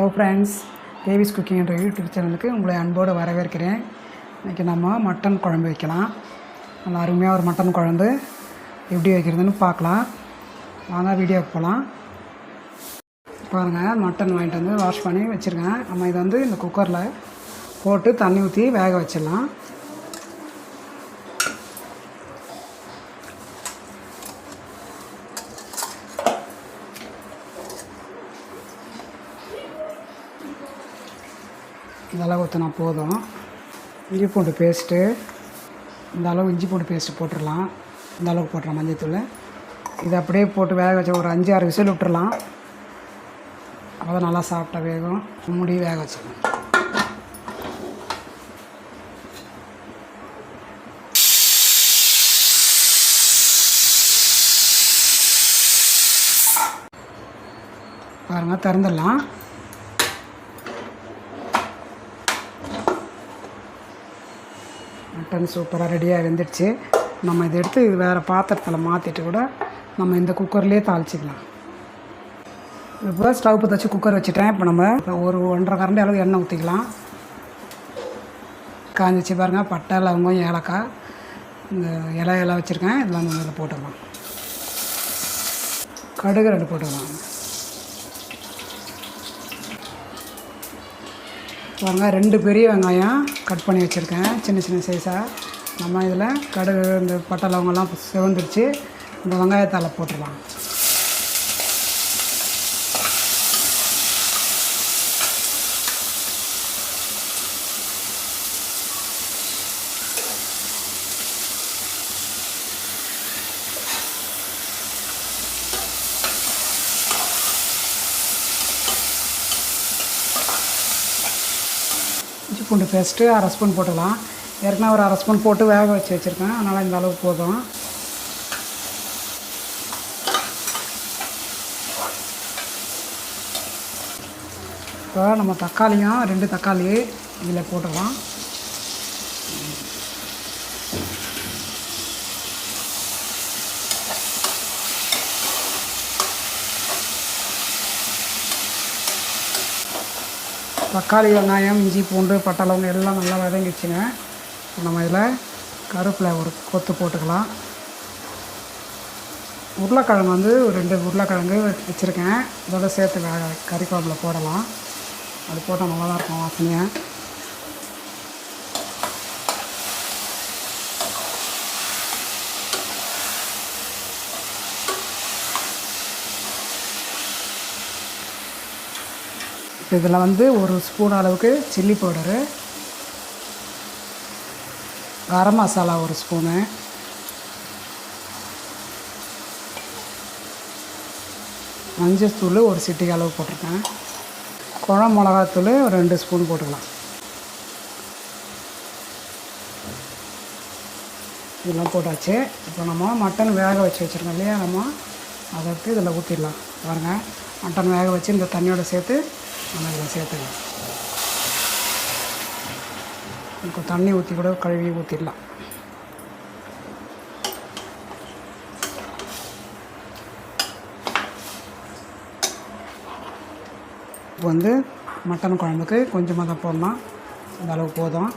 Hello friends, Devis cooking and YouTube சேனலுக்கு உங்களை அன்போடு வரவேற்கிறேன். இன்னைக்கு நம்ம மட்டன் குழம்பு வைக்கலாம். நல்லா அருமையாக ஒரு மட்டன் குழம்பு எப்படி வைக்கிறதுன்னு பார்க்கலாம். வாங்க வீடியோக்கு போகலாம். பாருங்கள், மட்டன் வாங்கிட்டு வந்து வாஷ் பண்ணி வச்சுருக்கேன். நம்ம இதை வந்து இந்த குக்கரில் போட்டு தண்ணி ஊற்றி வேக வச்சிடலாம். இந்த அளவு ஊற்றினா போதும். இஞ்சி பூண்டு பேஸ்ட்டு இந்த அளவு இஞ்சி பூண்டு பேஸ்ட்டு போட்டுடலாம். இந்த அளவுக்கு போட்டுடலாம் மஞ்சத்தூள். இதை அப்படியே போட்டு வேக வச்சு ஒரு 5-6 விசில் விட்டுடலாம். அப்போ தான் நல்லா சாப்பிட்டா வேகும். மூடி வேக வச்சிடலாம். பாருங்கள், திறந்துடலாம். மட்டன் சூப்பராக ரெடியாக வெந்துடுச்சு. நம்ம இதை எடுத்து வேறு பாத்திரத்தில் மாற்றிட்டு கூட நம்ம இந்த குக்கர்லேயே தாளிச்சிக்கலாம். இப்போ ஸ்டவ் பற்ற வச்சு குக்கர் வச்சுட்டேன். இப்போ நம்ம ஒரு 1.5 கரண்டி அளவு எண்ணெய் ஊற்றிக்கலாம். காஞ்சிச்சு பாருங்கள். பட்டை, லவங்கம், ஏலக்காய், இந்த இலையெல்லாம் வச்சுருக்கேன். இதெல்லாம் நம்ம இதில் போட்டுக்கலாம். கடுகு 2 போட்டுக்கலாம். பாருங்கள், 2 பெரிய வெங்காயம் கட் பண்ணி வச்சுருக்கேன், சின்ன சின்ன சைஸாக. நம்ம இதில் கடுகு, இந்த பட்டை லவங்கெல்லாம் சிவந்துருச்சு. இந்த வெங்காயத்தால் போட்டுடலாம். இஞ்சி பூண்டு பேஸ்ட்டு 1/2 ஸ்பூன் போட்டுக்கலாம். ஏற்கனவே ஒரு 1/2 ஸ்பூன் போட்டு வேக வச்சு வச்சுருக்கேன். அதனால் இந்த அளவுக்கு போதும். இப்போ நம்ம தக்காளியும் 2 தக்காளி இதில் போட்டுக்கலாம். தக்காளி, வெங்காயம், இஞ்சி பூண்டு, பட்டை லவங்கம் எல்லாம் நல்லா வதங்கிடுச்சுங்க. நம்ம இதில் கருவேப்பிலை ஒரு கொத்து போட்டுக்கலாம். உருளைக்கிழங்கு வந்து ஒரு 2 உருளைக்கிழங்கு வச்சுருக்கேன். இதோட சேர்த்து கறி குழம்புல போடலாம். அது போட்டால் நல்லா தான் இருக்கும் வாசனையாக. இப்போ இதில் வந்து 1 ஸ்பூன் அளவுக்கு chilli powder, garam masala 1 spoon, மஞ்சள்தூள் 1 சிட்டிகை அளவு போட்டிருக்கேன். குழம்பு மிளகாத்தூள் 2 ஸ்பூன் போட்டுக்கலாம். இதெல்லாம் போட்டாச்சு. இப்போ நம்ம மட்டன் வேக வச்சு வச்சுருக்கோம் இல்லையா, நம்ம அதை எடுத்து இதில் ஊற்றிடலாம். பாருங்கள், மட்டன் வேக வச்சு இந்த தண்ணியோடு சேர்த்து நம்ம இதில் சேர்த்துக்கலாம். இப்போ தண்ணி ஊற்றி கூட கழுவி ஊற்றிடலாம். இப்போ வந்து மட்டன் குழம்புக்கு கொஞ்சமாக தான் போடணும். இந்த அளவு போதும்.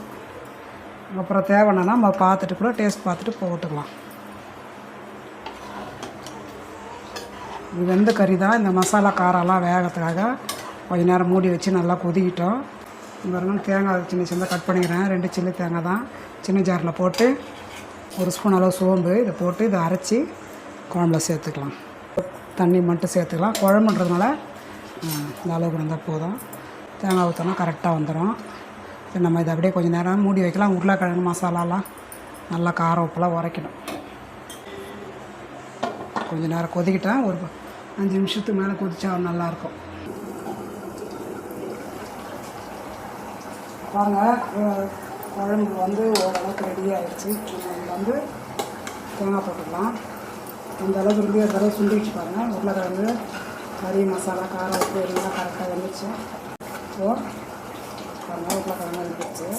அப்புறம் தேவைன்னா நம்ம பார்த்துட்டு கூட டேஸ்ட் பார்த்துட்டு போட்டுக்கலாம். இது வெந்த கறி தான். இந்த மசாலா காரெல்லாம் வேகத்துக்காக கொஞ்ச நேரம் மூடி வச்சு நல்லா கொதிக்கிட்டோம். பாருங்கள், தேங்காய் சின்ன சின்னதாக கட் பண்ணிக்கிறேன். 2 சில்லி தேங்காய் தான் சின்ன ஜாரில் போட்டு 1 ஸ்பூன் அளவு சோம்பு இதை போட்டு இதை அரைச்சி குழம்புல சேர்த்துக்கலாம். தண்ணி மட்டும் சேர்த்துக்கலாம். குழம்புன்றதுனால இந்த அளவுக்கு இருந்தால் போதும். தேங்காய் ஊற்றினா கரெக்டாக வந்துடும். நம்ம இதை அப்படியே கொஞ்சம் நேரம் மூடி வைக்கலாம். உருளைக்கிழங்கு மசாலாலாம் நல்லா காரம் உப்பெல்லாம் உரைக்கணும். கொஞ்சம் நேரம் கொதிக்கிட்டால் ஒரு 5 நிமிஷத்துக்கு மேலே கொதிச்சா நல்லாயிருக்கும். பாருங்கள், குழம்பு வந்து ஓரளவுக்கு ரெடி ஆகிடுச்சு. நம்ம வந்து தேங்காய் போட்டுக்கலாம். இந்த அளவுக்கு இருந்து ஒரு தடவை சுண்டிச்சு பாருங்கள். உருளைக்கிழங்கு, கறி, மசாலா, காரம், உப்பு எல்லாம் கரெக்டாக வந்துச்சு. ஸோ பாருங்கள், உருளைக்கிழங்கு வந்துடுச்சு.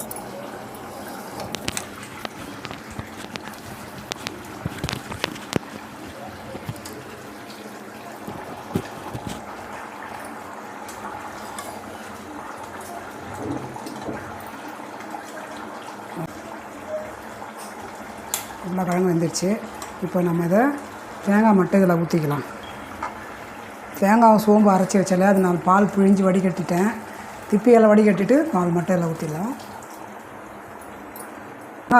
உருளைக்கிழங்கு வெந்துருச்சு. இப்போ நம்ம இதை தேங்காய் மட்டும் இதில் ஊற்றிக்கலாம். தேங்காய் சோம்பு அரைச்சி வச்சாலே அது நான் பால் பிழிஞ்சு வடிகட்டிட்டேன். திப்பியெல்லாம் வடிகட்டிட்டு பால் மட்டும் இதில் ஊற்றிடலாம்.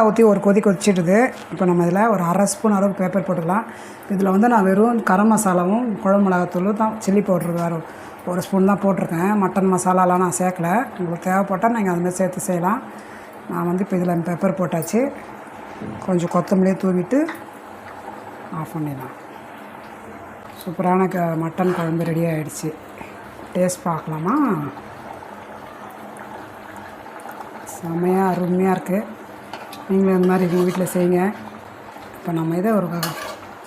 ஊற்றி ஒரு கொதி கொதிச்சிடுது. இப்போ நம்ம இதில் ஒரு அரை ஸ்பூன் அளவுக்கு பேப்பர் போட்டுக்கலாம். இதில் வந்து நான் வெறும் கரம் மசாலாவும் குழம்பு மிளகாத்தூளும் தான், சில்லி பவுட்ரு வேறு ஒரு ஸ்பூன் தான் போட்டிருக்கேன். மட்டன் மசாலாலாம் நான் சேர்க்கலை. உங்களுக்கு தேவைப்பட்டால் நீங்கள் அதுமாதிரி சேர்த்து செய்யலாம். நான் வந்து இப்போ இதில் பெப்பர் போட்டாச்சு. கொஞ்சம் கொத்தமல்லியே தூவிட்டு ஆஃப் பண்ணிடலாம். சூப்பரான மட்டன் குழம்பு ரெடி ஆகிடுச்சு. டேஸ்ட் பார்க்கலாமா? செம்மையாக அருமையாக இருக்குது. நீங்களும் இந்த மாதிரி எங்கள் வீட்டில் செய்யுங்க. இப்போ நம்ம இதை ஒரு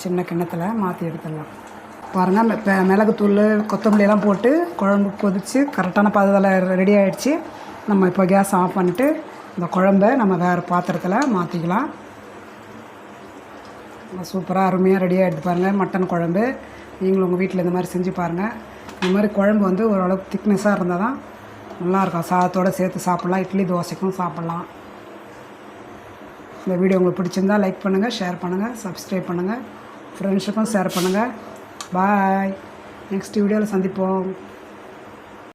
சின்ன கிண்ணத்தில் மாற்றி எடுத்துடலாம். பாருங்கள், மிளகுத்தூள் கொத்தமல்லியெல்லாம் போட்டு குழம்பு கொதித்து கரெக்டான பதத்தில் ரெடி ஆகிடுச்சு. நம்ம இப்போ கேஸ் ஆஃப் பண்ணிவிட்டு இந்த குழம்பை நம்ம வேறு பாத்திரத்தில் மாற்றிக்கலாம். சூப்பராக அருமையாக ரெடி ஆகிடுது பாருங்கள் மட்டன் குழம்பு. நீங்களும் உங்கள் வீட்டில் இந்த மாதிரி செஞ்சு பாருங்கள். இந்த மாதிரி குழம்பு வந்து ஓரளவுக்கு திக்னஸாக இருந்தால் தான் நல்லாயிருக்கும். சாதத்தோடு சேர்த்து சாப்பிட்லாம், இட்லி தோசைக்கும் சாப்பிட்லாம். இந்த வீடியோ உங்களுக்கு பிடிச்சிருந்தால் லைக் பண்ணுங்கள், ஷேர் பண்ணுங்கள், சப்ஸ்கிரைப் பண்ணுங்கள், ஃப்ரெண்ட்ஸுக்கும் ஷேர் பண்ணுங்கள். பாய். நெக்ஸ்ட் வீடியோவில் சந்திப்போம்.